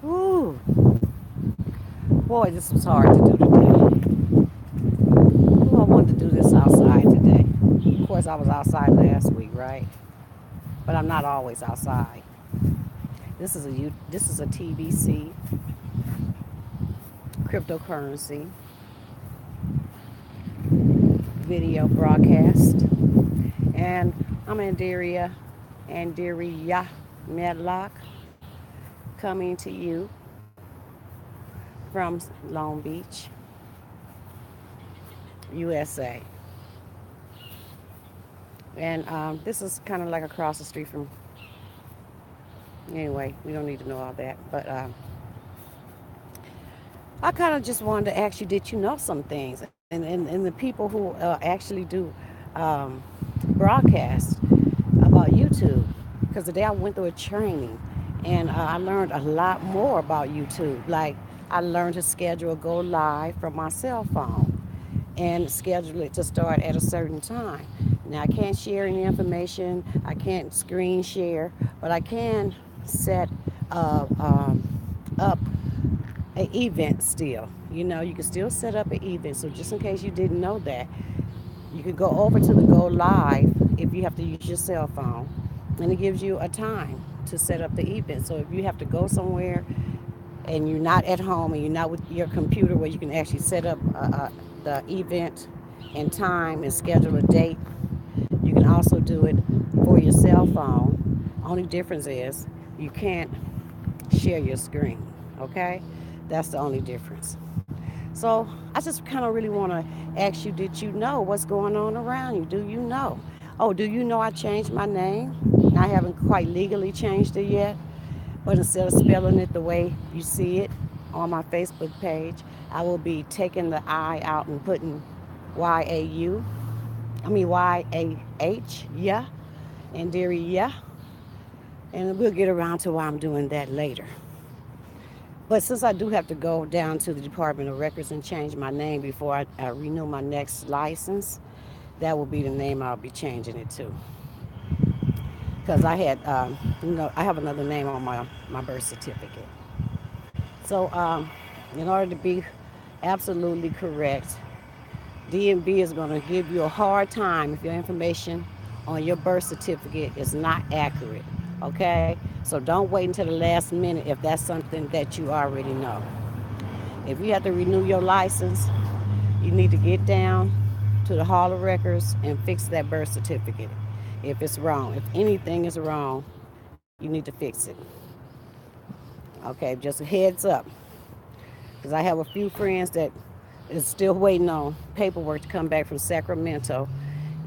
Ooh, boy, this was hard to do today. Ooh, I wanted to do this outside today. Of course, I was outside last week, right? But I'm not always outside. This is a TBC cryptocurrency video broadcast, and I'm AnderiaYah Medlock, coming to you from Long Beach, USA. And this is kind of like across the street from. Anyway, we don't need to know all that, but I kind of just wanted to ask you, did you know some things? And the people who actually do um, broadcast about YouTube. Because today I went through a training and I learned a lot more about YouTube. Like, I learned to schedule a go live from my cell phone and schedule it to start at a certain time. Now, I can't share any information, I can't screen share, but I can set up an event still. You can still set up an event. So just in case you didn't know that, you could go over to the go live if you have to use your cell phone, and it gives you a time to set up the event. So if you have to go somewhere and you're not at home and you're not with your computer where you can actually set up the event and time and schedule a date, you can also do it for your cell phone. Only difference is you can't share your screen. Okay, that's the only difference. So I just kind of really want to ask you, did you know what's going on around you? Do you know? Oh, do you know I changed my name? I haven't quite legally changed it yet, but instead of spelling it the way you see it on my Facebook page, I will be taking the I out and putting Y-A-U. I mean Y-A-H, yeah, and Deary, yeah. And we'll get around to why I'm doing that later. But since I do have to go down to the Department of Records and change my name before I renew my next license, that will be the name I'll be changing it to. Because I have another name on my birth certificate. So, in order to be absolutely correct, DMV is going to give you a hard time if your information on your birth certificate is not accurate. Okay? So don't wait until the last minute if that's something that you already know. If you have to renew your license, you need to get down to the Hall of Records and fix that birth certificate if it's wrong. If anything is wrong, you need to fix it. Okay, just a heads up. Because I have a few friends that is still waiting on paperwork to come back from Sacramento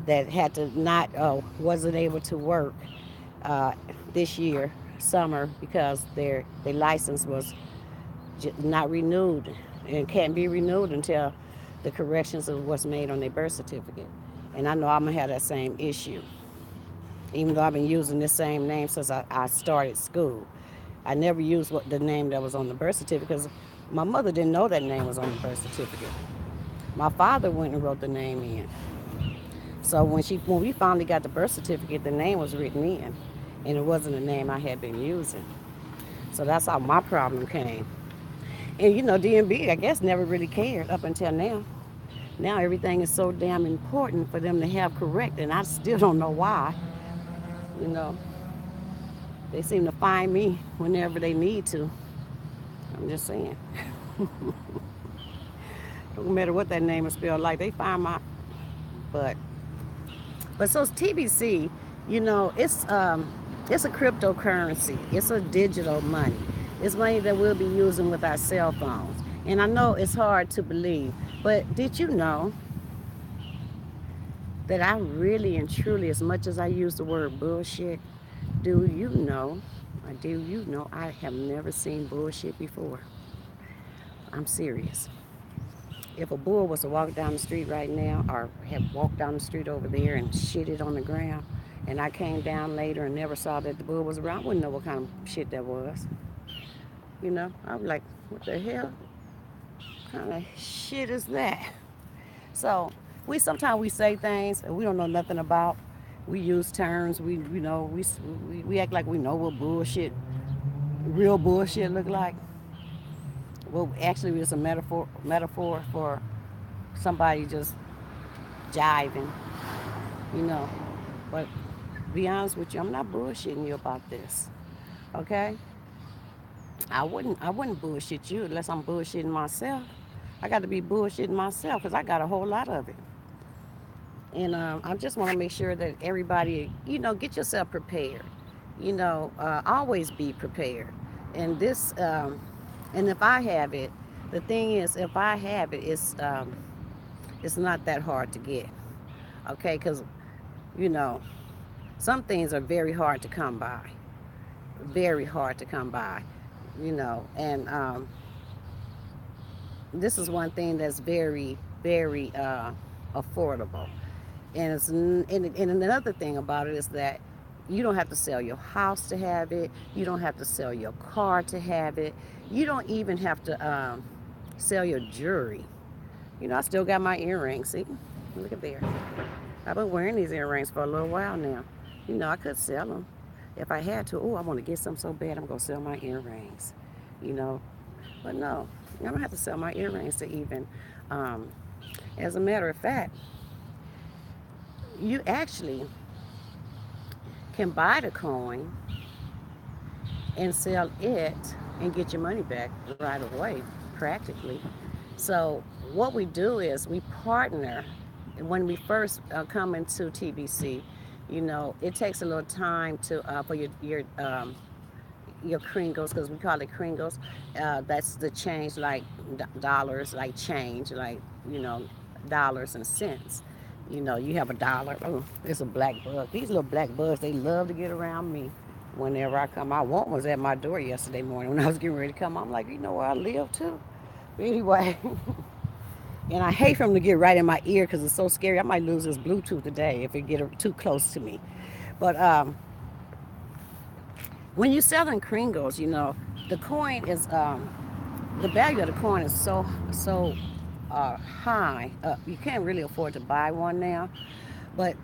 that had to not wasn't able to work uh, this year summer because their license was not renewed and can't be renewed until the corrections of what's made on their birth certificate. And I know I'm gonna have that same issue, even though I've been using this same name since I started school. I never used the name that was on the birth certificate because my mother didn't know that name was on the birth certificate. My father went and wrote the name in. So when we finally got the birth certificate, the name was written in, and it wasn't a name I had been using. So that's how my problem came. And DMB, I guess, never really cared up until now. Now everything is so damn important for them to have correct, and I still don't know why. You know, they seem to find me whenever they need to. I'm just saying. Don't matter what that name is spelled like, they find my. But so TBC, it's a cryptocurrency. It's a digital money. It's money that we'll be using with our cell phones. And I know it's hard to believe, but did you know that I really and truly, as much as I use the word bullshit, do you know I have never seen bullshit before? I'm serious. If a bull was to walk down the street right now or have walked down the street over there and shit it on the ground, and I came down later and never saw that the bull was around, I wouldn't know what kind of shit that was. I'd be like, what the hell kind of shit is that? So sometimes we say things and we don't know nothing about. We use terms. We act like we know what bullshit, real bullshit look like. Well, actually, it's a metaphor for somebody just jiving, you know. But be honest with you, I'm not bullshitting you about this. Okay? I wouldn't bullshit you unless I'm bullshitting myself. I got to be bullshitting myself because I got a whole lot of it. And I just want to make sure that everybody, get yourself prepared. Always be prepared. And and if I have it, the thing is, if I have it, it's not that hard to get. Okay, because you know, some things are very hard to come by, very hard to come by. And this is one thing that's very, very affordable. And another thing about it is that you don't have to sell your house to have it. You don't have to sell your car to have it. You don't even have to sell your jewelry. I still got my earrings. See, look at there. I've been wearing these earrings for a little while now. I could sell them if I had to. Oh, I want to get some so bad. I'm gonna sell my earrings. You know, but no, I don't have to sell my earrings to even. Um, as a matter of fact, you actually can buy the coin and sell it and get your money back right away, practically. So what we do is we partner. When we first come into TBC, it takes a little time to for your kringles, because we call it kringles. That's the change, like dollars, like change, like dollars and cents. You have a dollar. Oh, it's a black bug. These little black bugs, they love to get around me whenever I come. I want was at my door yesterday morning when I was getting ready to come. I'm like, you know where I live too. But anyway, and I hate for them to get right in my ear because it's so scary. I might lose this Bluetooth today if it get too close to me. But when you're selling kringles, the coin is the value of the coin is so high. You can't really afford to buy one now, but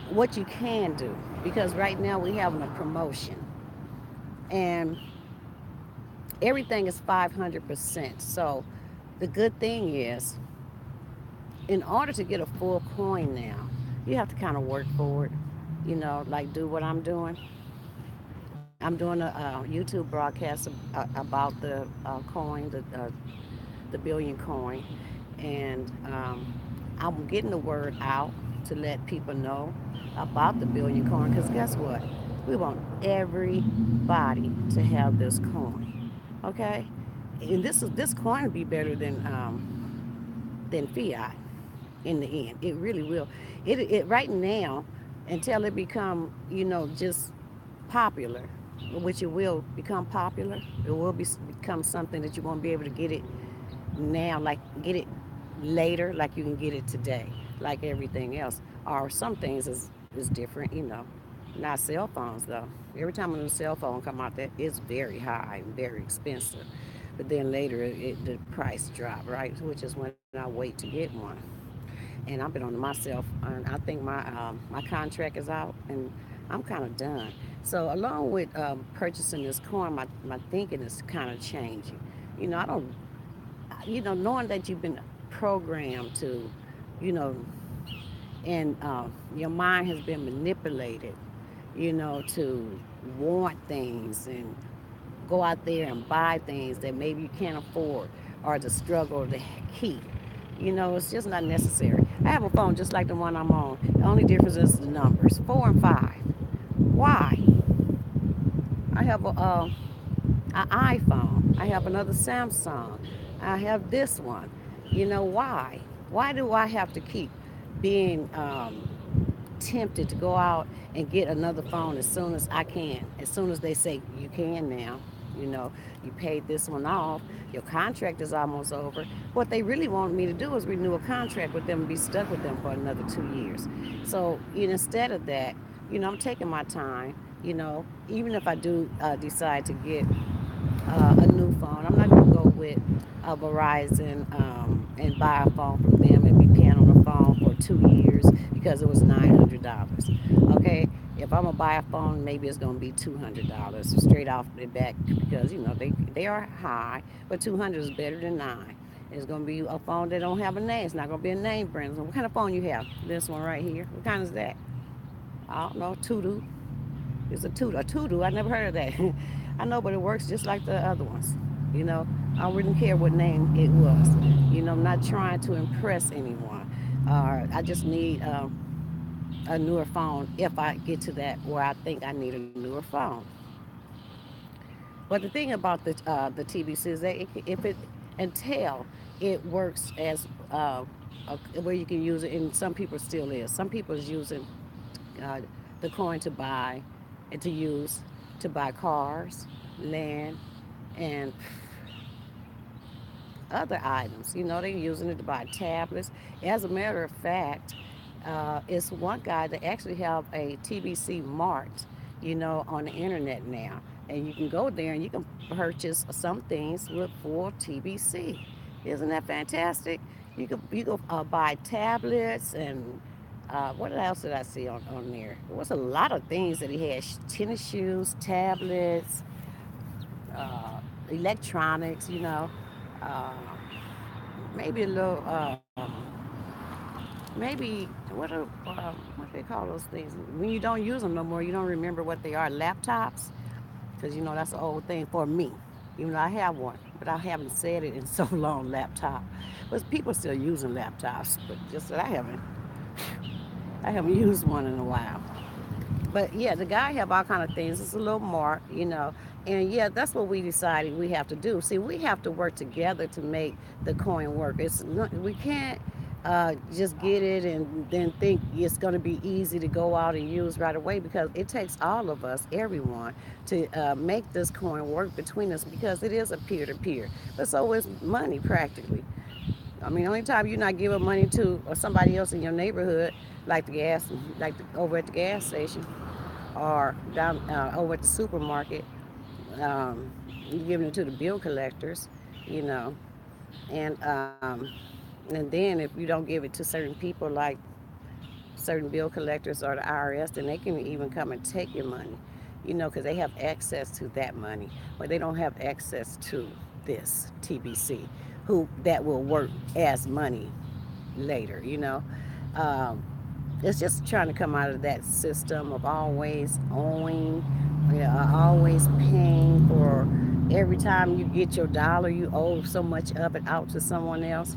what you can do, because right now we having a promotion, and everything is 500%. So the good thing is, in order to get a full coin now, you have to kind of work for it. Like do what I'm doing. I'm doing a YouTube broadcast about the coin, the billion coin, and I'm getting the word out to let people know about the billion coin. Because guess what? We want everybody to have this coin. Okay, and this coin will be better than fiat in the end. It really will. It right now, until it become just popular, which it will become popular. It will become something that you won't be able to get it now, like get it later, like you can get it today, like everything else. Or some things is different. Not cell phones though. Every time a new cell phone come out, that is very high and very expensive. But then later, the price drop, right? Which is when I wait to get one. And I've been on to myself, and I think my contract is out, and I'm kind of done. So along with purchasing this coin, my thinking is kind of changing. I don't, knowing that you've been programmed to, you know, and your mind has been manipulated, to want things and go out there and buy things that maybe you can't afford, or to struggle to keep. It's just not necessary. I have a phone just like the one I'm on. The only difference is the numbers, 4 and 5. Why? I have an iPhone. I have another Samsung. I have this one. Why? Why do I have to keep being tempted to go out and get another phone as soon as I can? As soon as they say you can now, you know, you paid this one off, your contract is almost over. What they really want me to do is renew a contract with them and be stuck with them for another 2 years. So, instead of that, I'm taking my time. Even if I do decide to get a new phone, I'm not going to go with Verizon and buy a phone from them and be paying on the phone for 2 years because it was $900. Okay, If I'm gonna buy a phone, maybe it's gonna be $200 straight off the back because they are high, but 200 is better than nine. It's gonna be a phone that don't have a name. It's not gonna be a name brand. So what kind of phone you have? This one right here. What kind is that? I don't know. Tudu. It's a Tudu. A Tudu. I never heard of that. I know, but it works just like the other ones. You know, I don't really care what name it was. I'm not trying to impress anyone. I just need a newer phone if I get to that where I think I need a newer phone. But the thing about the TBC is that if it until it works as where you can use it, and some people still is. Some people is using uh, the coin to buy and to use to buy cars, land, and other items. They're using it to buy tablets. As a matter of fact, it's one guy that actually have a TBC Mart, on the internet now, and you can go there and you can purchase some things with for TBC. Isn't that fantastic? You can buy tablets and what else did I see on there? There was a lot of things that he had: tennis shoes, tablets, uh, electronics. Uh, maybe a little, maybe what do they call those things? When you don't use them no more, you don't remember what they are. Laptops, because that's an old thing for me. Even though I have one, but I haven't said it in so long. Laptop, but people still using laptops, but just that I haven't used one in a while. But yeah, the guy have all kind of things. It's a little more. And yeah, that's what we decided we have to do. See, we have to work together to make the coin work. We can't just get it and then think it's going to be easy to go out and use right away, because it takes all of us, everyone, to make this coin work between us, because it is a peer to peer. But so is money practically. I mean, only time you're not giving money to or somebody else in your neighborhood, like the gas, over at the gas station, or down over at the supermarket, you're giving it to the bill collectors, you know, and um, and then if you don't give it to certain people like certain bill collectors or the IRS, then they can even come and take your money, because they have access to that money, but they don't have access to this TBC, who that will work as money later. Um, it's just trying to come out of that system of always owing, always paying for every time you get your dollar, you owe so much of it out to someone else.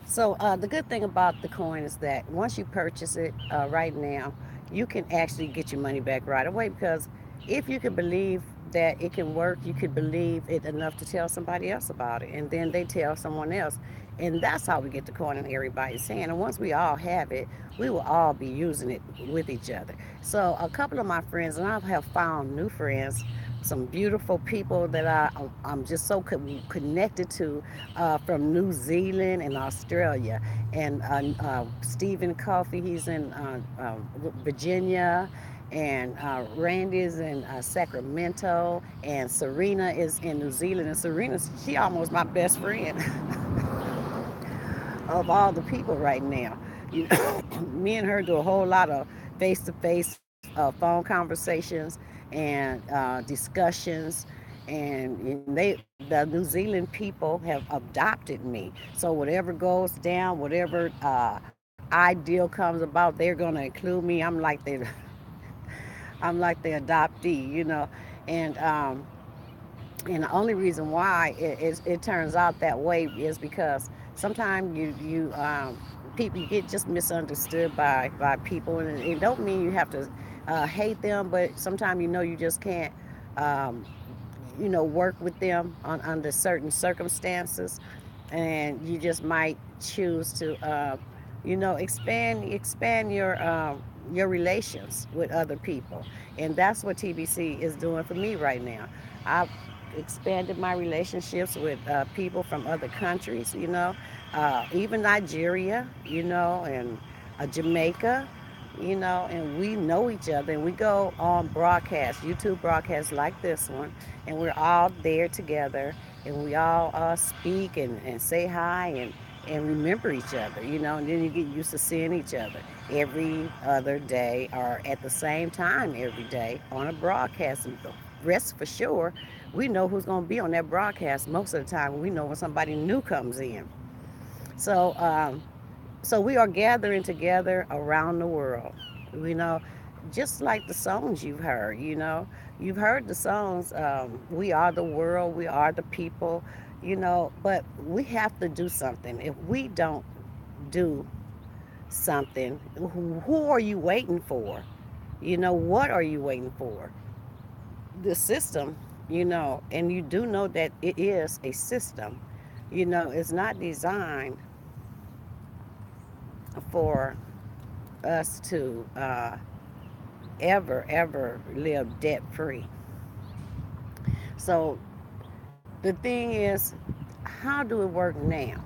So the good thing about the coin is that once you purchase it right now, you can actually get your money back right away, because if you can believe that it can work, you could believe it enough to tell somebody else about it, and then they tell someone else, and that's how we get the coin in everybody's hand. And once we all have it, we will all be using it with each other. So a couple of my friends, and I have found new friends, some beautiful people that I'm just so connected to, from New Zealand and Australia. And Stephen Coffey, he's in Virginia, and Randy is in Sacramento, and Serena is in New Zealand. And Serena, she almost my best friend of all the people right now. Me and her do a whole lot of face-to-face phone conversations and discussions, and the New Zealand people have adopted me. So whatever goes down, whatever ideal comes about, they're gonna include me. I'm like the adoptee, and and the only reason why it turns out that way is because sometimes people, you get just misunderstood by people, and it don't mean you have to hate them, but sometimes you just can't um, work with them under certain circumstances, and you just might choose to expand your relations with other people, and that's what TBC is doing for me right now. I've expanded my relationships with people from other countries, even Nigeria, and Jamaica, and we know each other, and we go on broadcasts, YouTube broadcasts like this one, and we're all there together, and we all speak and say hi, and remember each other, and then you get used to seeing each other every other day or at the same time every day on a broadcast. And rest for sure, we know who's going to be on that broadcast most of the time. We know when somebody new comes in. So, so we are gathering together around the world. You know, just like the songs you've heard. You've heard the songs. We are the world. We are the people. But we have to do something. If we don't do something, who are you waiting for? What are you waiting for? The system. And you do know that it is a system. It's not designed for us to ever live debt free. So the thing is, how do it work now?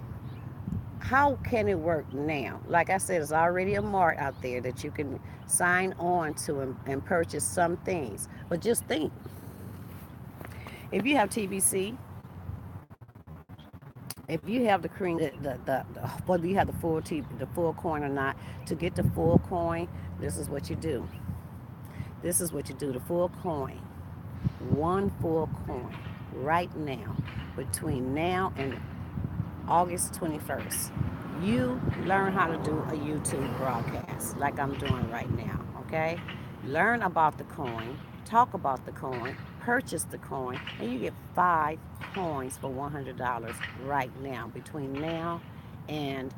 How can it work now? Like I said, there's already a mart out there that you can sign on to and purchase some things. But just think, if you have TBC, if you have the cream, whether you have the full coin or not, to get the full coin, this is what you do. This is what you do. The full coin, one full coin, right now, between now and August 21st, you learn how to do a YouTube broadcast like I'm doing right now, okay? Learn about the coin, talk about the coin, purchase the coin, and you get 5 coins for $100 right now, between now and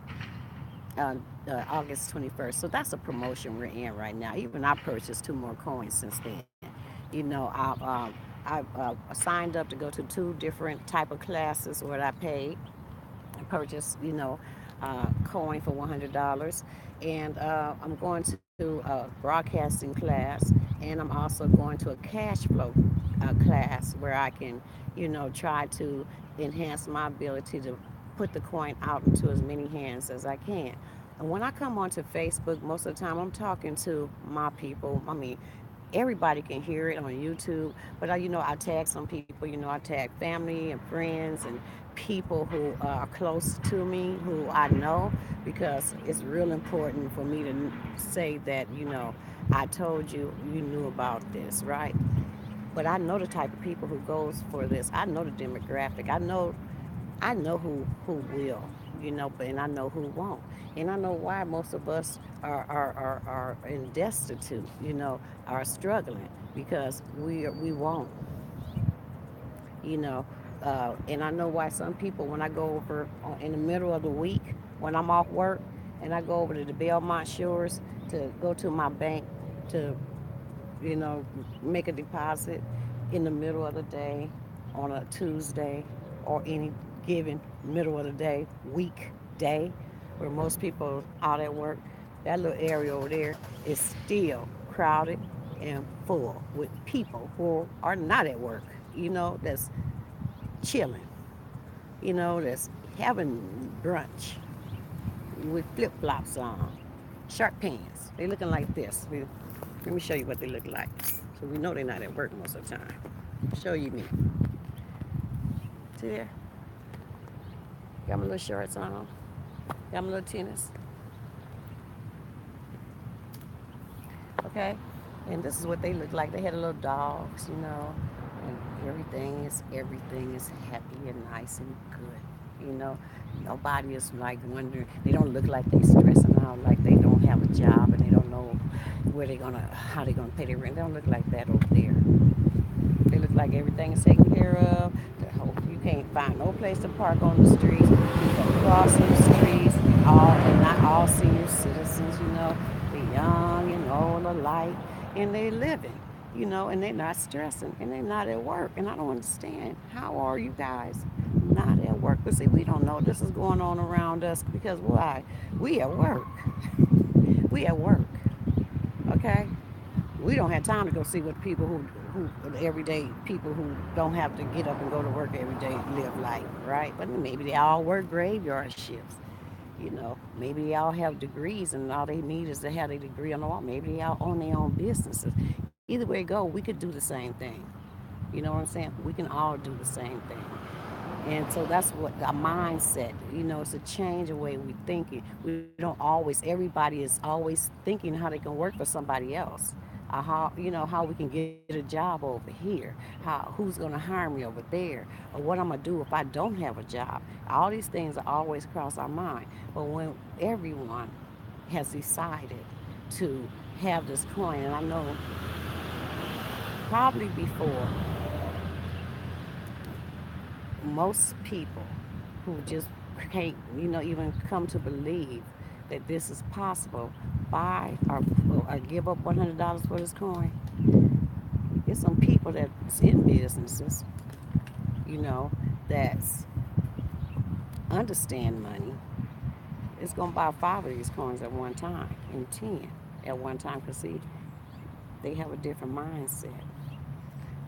August 21st. So that's a promotion we're in right now. Even I purchased 2 more coins since then. I've signed up to go to 2 different type of classes where I paid purchase, coin for $100, and I'm going to a broadcasting class, and I'm also going to a cash flow class where I can, try to enhance my ability to put the coin out into as many hands as I can. And when I come onto Facebook, most of the time I'm talking to my people. I mean, everybody can hear it on YouTube, but I tag some people. I tag family and friends and people who are close to me, who I know, because it's real important for me to say that, I told you, you knew about this, right? But I know the type of people who goes for this. I know the demographic. I know who will, and I know who won't. And I know why most of us are in destitute, are struggling, because we won't, you know. And I know why some people, when I go over in the middle of the week, when I'm off work, and I go over to the Belmont Shores to go to my bank to, make a deposit in the middle of the day on a Tuesday, or any given middle of the day, weekday, where most people out at work, that little area over there is still crowded and full with people who are not at work, that's chilling, that's having brunch with flip flops on, sharp pants. They looking like this. Let me show you what they look like. So we know they're not at work most of the time. Show you me. See there? Got my little shorts on. Got my little tennis. Okay? And this is what they look like. They had little dogs, and everything is happy and nice and good. Nobody is like wondering. They don't look like they stressing out, like they don't have a job and they don't know how they're gonna pay their rent. They don't look like that over there. They look like everything is taken care of. You can't find no place to park on the streets. You can cross the streets. And not all senior citizens, they're young and old alike, and they're living, and they're not stressing, and they're not at work. And I don't understand, how are you guys not at work? But see, we don't know this is going on around us, because why? We at work. We at work. Okay? We don't have time to go see what people who everyday people who don't have to get up and go to work every day live like, right? But maybe they all work graveyard shifts. Maybe they all have degrees and all they need is to have a degree on the wall. Maybe they all own their own businesses. Either way it go, we could do the same thing. You know what I'm saying? We can all do the same thing. And so that's what a mindset, it's a change of way we thinking. We don't always, everybody is always thinking how they can work for somebody else. How we can get a job over here, who's going to hire me over there, or what I'm going to do if I don't have a job. All these things are always cross our mind. But when everyone has decided to have this coin, and I know probably before most people who just can't, even come to believe that this is possible, buy or give up $100 for this coin. There's some people that's in businesses, you know, that's understand money. It's gonna buy 5 of these coins at one time, and 10 at one time. Cause see, they have a different mindset.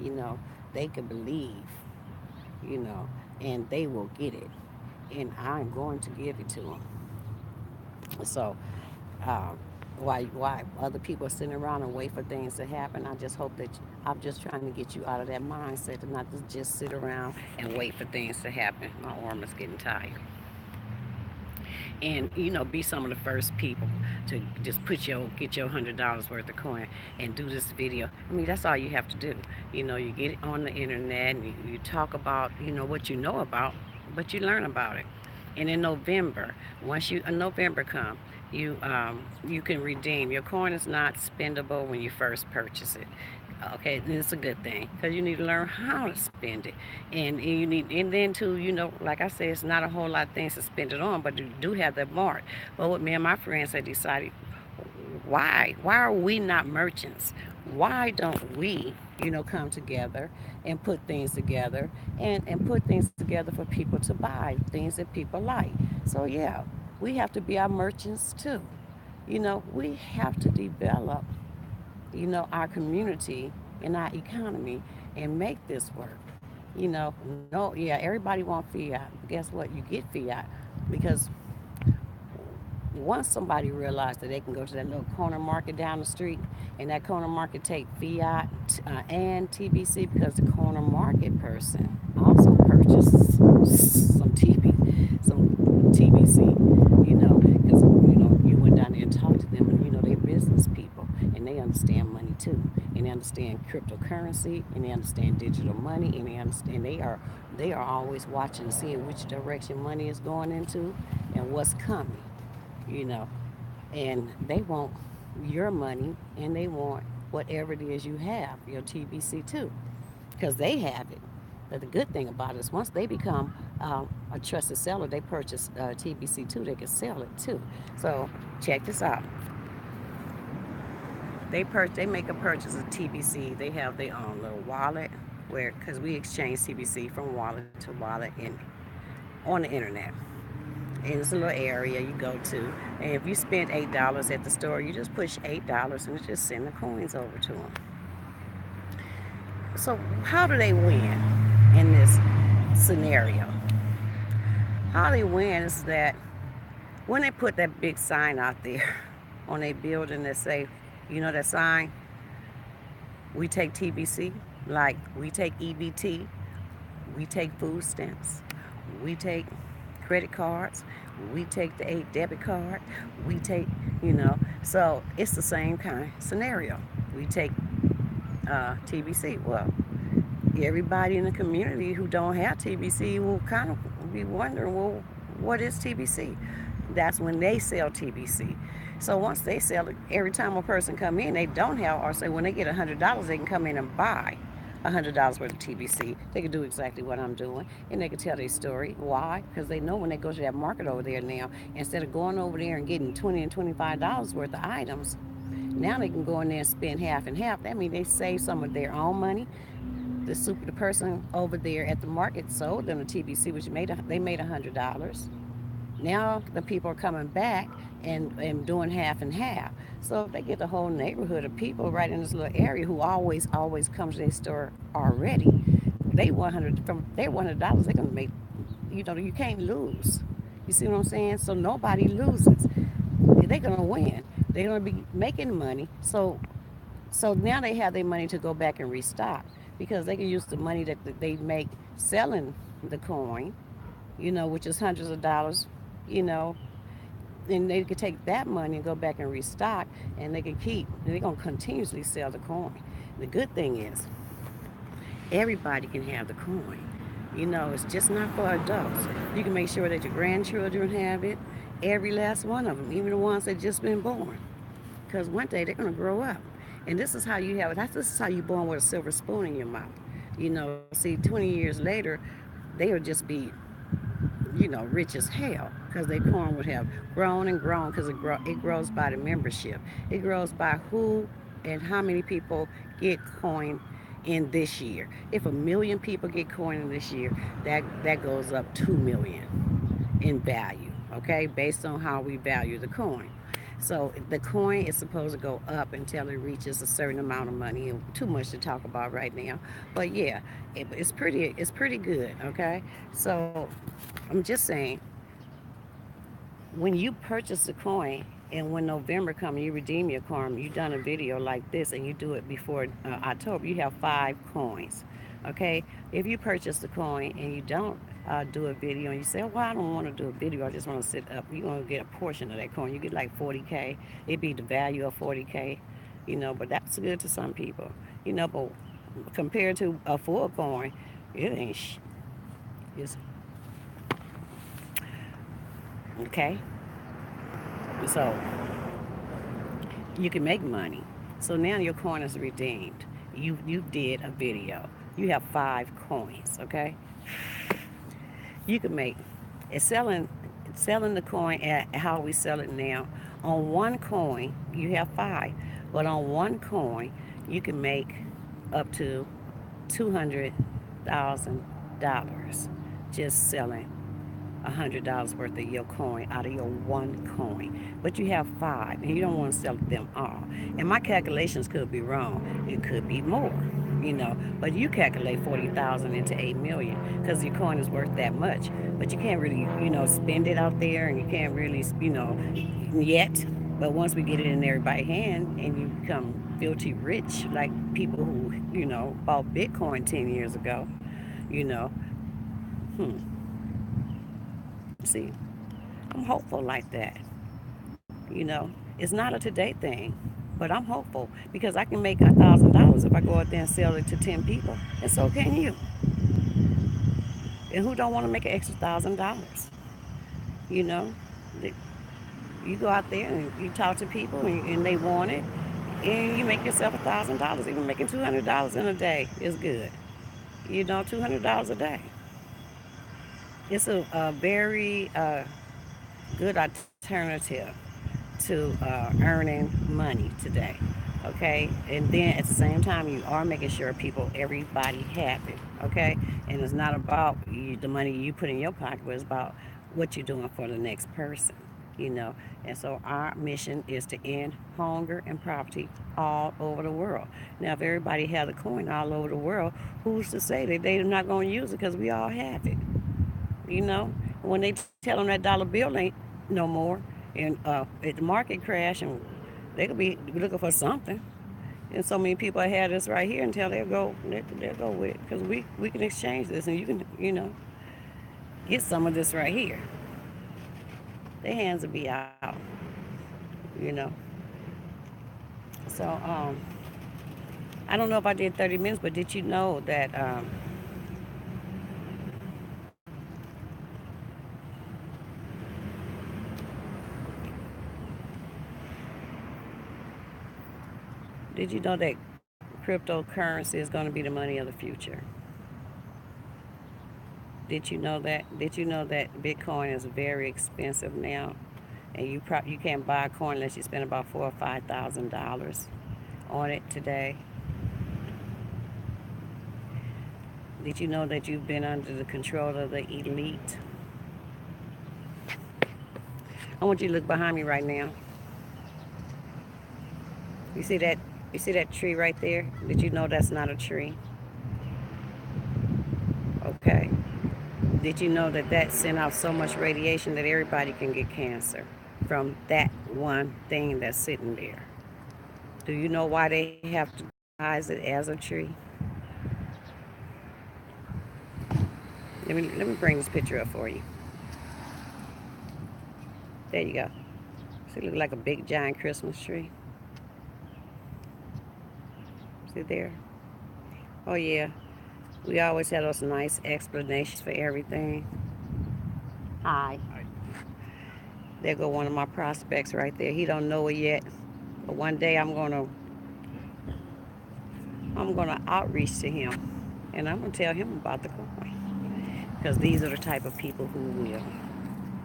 You know, they can believe, you know, and they will get it. And I'm going to give it to them. So, uh, why other people are sitting around and wait for things to happen? I just hope that I'm just trying to get you out of that mindset and not to just sit around and wait for things to happen. My arm is getting tired. And be some of the first people to just get your $100 worth of coin and do this video. I mean, that's all you have to do. You get it on the internet and you talk about what you know about, but you learn about it. And in November, once November come, you can redeem. Your coin is not spendable when you first purchase it. Okay, then it's a good thing because you need to learn how to spend it, and then too, like I said, it's not a whole lot of things to spend it on, but you do have that mark. But what me and my friends had decided, why are we not merchants? Why don't we, come together and put things together and put things together for people to buy things that people like? So yeah, we have to be our merchants too. We have to develop, our community and our economy and make this work. No, yeah, everybody wants fiat. Guess what? You get fiat because once somebody realized that they can go to that little corner market down the street and that corner market take fiat and TBC, because the corner market person also purchased some TBC, because you went down there and talked to them, and they're business people and they understand money too, and they understand cryptocurrency, and they understand digital money, and they are always watching and seeing which direction money is going into and what's coming, you know, and they want your money and they want whatever it is you have, your TBC too, because they have it. But the good thing about it is once they become a trusted seller, they purchase TBC too, they can sell it too. So check this out. They make a purchase of TBC. They have their own little wallet where, because we exchange TBC from wallet to wallet and on the internet. And it's a little area you go to. And if you spend $8 at the store, you just push $8 and just send the coins over to them. So how do they win in this scenario? How they win is that when they put that big sign out there on a building that say, that sign, we take TBC, like we take EBT, we take food stamps, we take credit cards, we take the debit card, we take, so it's the same kind of scenario. We take TBC. Well, everybody in the community who don't have TBC will kind of be wondering, well, what is TBC? That's when they sell TBC. So once they sell it, every time a person come in, they don't have, or say when they get $100, they can come in and buy $100 worth of TBC. They can do exactly what I'm doing, and they can tell their story. Why? Because they know when they go to that market over there now, instead of going over there and getting $20 and $25 worth of items, now they can go in there and spend half and half. That means they save some of their own money. The person over there at the market sold them the TBC, which they made $100. Now the people are coming back and doing half and half. So if they get the whole neighborhood of people right in this little area who always come to their store already, they $100. They're gonna make. You can't lose. You see what I'm saying? So nobody loses. They're gonna win. They're gonna be making money. So now they have their money to go back and restock because they can use the money that they make selling the coin, which is hundreds of dollars, you know, and they could take that money and go back and restock, and they're going to continuously sell the coin. The good thing is, everybody can have the coin. It's just not for adults. You can make sure that your grandchildren have it, every last one of them, even the ones that just been born. Because one day they're going to grow up. And this is how you have it. This is how you're born with a silver spoon in your mouth. See, 20 years later, they'll just be, rich as hell because their corn would have grown and grown because it grows by the membership. It grows by who and how many people get coin in this year. If 1 million people get coin in this year, that goes up 2 million in value, okay, based on how we value the coin. So the coin is supposed to go up until it reaches a certain amount of money. And too much to talk about right now, but yeah, it's pretty good. Okay, so I'm just saying, when you purchase the coin and when November comes, you redeem your coin, you done a video like this and you do it before October, you have 5 coins. Okay, if you purchase the coin and you don't do a video and you say, well, I don't want to do a video, I just want to sit up, you're going to get a portion of that coin. You get like 40K. It'd be the value of 40K, but that's good to some people, but compared to a full coin, it ain't it's okay. So you can make money. So now your coin is redeemed. You did a video. You have 5 coins. Okay. You can make it's selling the coin at how we sell it now. On one coin you have 5, but on one coin you can make up to $200,000 just selling $100 worth of your coin out of your one coin. But you have 5 and you don't want to sell them all. And my calculations could be wrong. It could be more. But you calculate 40,000 into 8 million because your coin is worth that much. But you can't really, spend it out there, and you can't really, yet. But once we get it in everybody's hand and you become filthy rich, like people who, bought Bitcoin 10 years ago, you know, hmm, see, I'm hopeful like that. It's not a today thing, but I'm hopeful because I can make $1,000 if I go out there and sell it to 10 people, and so can you. And who don't want to make an extra $1,000? You know, you go out there and you talk to people and they want it, and you make yourself $1,000. Even making $200 in a day is good. $200 a day. It's a very good alternative to earning money today. Okay, and then at the same time, you are making sure everybody happy. Okay, and it's not about the money you put in your pocket, but it's about what you're doing for the next person. You know, and so our mission is to end hunger and poverty all over the world. Now, if everybody had a coin all over the world, who's to say that they're not going to use it because we all have it? You know, when they tell them that dollar bill ain't no more, and if the market crash, and they could be looking for something, and so many people had this right here until they'll go with it because we can exchange this, and you can get some of this right here. Their hands will be out, you know. So I don't know if I did 30 minutes, but did you know that cryptocurrency is going to be the money of the future? Did you know that? Did you know that Bitcoin is very expensive now, and you can't buy a coin unless you spend about $4,000 or $5,000 on it today? Did you know that you've been under the control of the elite? I want you to look behind me right now. You see that? You see that tree right there? Did you know that's not a tree? Okay. Did you know that sent out so much radiation that everybody can get cancer from that one thing that's sitting there? Do you know why they have to disguise it as a tree? Let me bring this picture up for you. There you go. See, it look like a big giant Christmas tree. See there? Oh yeah. We always have those nice explanations for everything. Hi. There go one of my prospects right there. He don't know it yet, but one day I'm gonna outreach to him, and I'm gonna tell him about the coin, because these are the type of people who will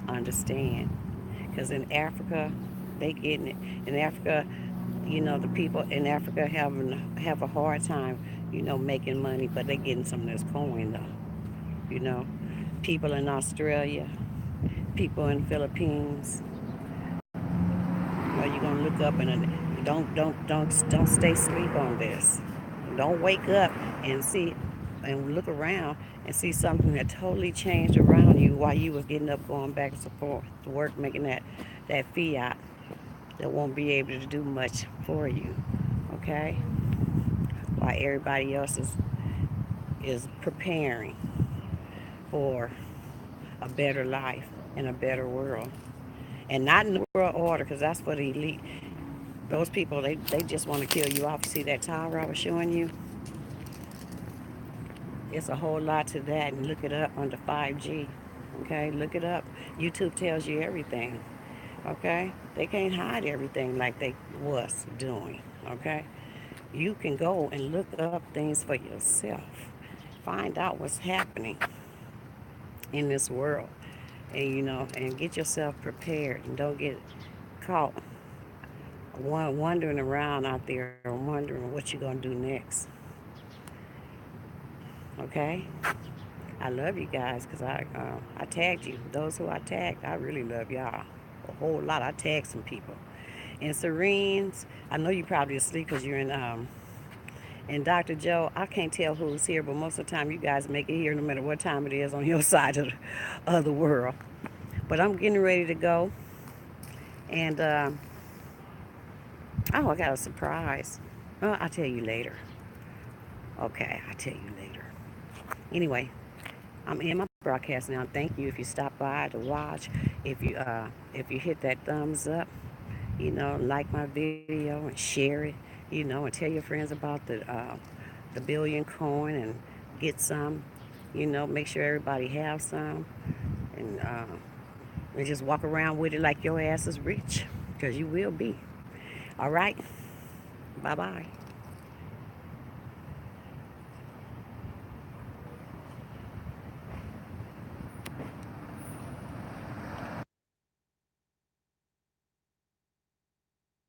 understand. Because in Africa, they getting it. In Africa, the people in Africa have a hard time, making money, but they getting some of this coin though. You know, people in Australia, people in Philippines. You're gonna look up and don't stay asleep on this. Don't wake up and see and look around and see something that totally changed around you while you was getting up, going back and forth to work, making that fiat that won't be able to do much for you. Okay, while everybody else is preparing for a better life and a better world, and not in the world order, because that's for the elite. Those people, they just want to kill you off. See that tower I was showing you? It's a whole lot to that, and look it up under 5G. Okay, look it up. YouTube tells you everything. Okay, they can't hide everything like they was doing. Okay, you can go and look up things for yourself. Find out what's happening in this world, and get yourself prepared, and don't get caught wandering around out there and wondering what you're gonna do next. Okay, I love you guys, because I tagged you. Those who I tagged, I really love y'all a whole lot. I tagged some people. And Serene's, I know you probably asleep because you're in. And Dr. Joe, I can't tell who's here, but most of the time you guys make it here no matter what time it is on your side of the world. But I'm getting ready to go. And, oh, I got a surprise. I'll tell you later. Okay, I'll tell you later. Anyway, I'm in my broadcast now. Thank you if you stop by to watch. If you hit that thumbs up, like my video and share it, and tell your friends about the billion coin and get some. Make sure everybody have some, and just walk around with it like your ass is rich, because you will be. All right. Bye bye.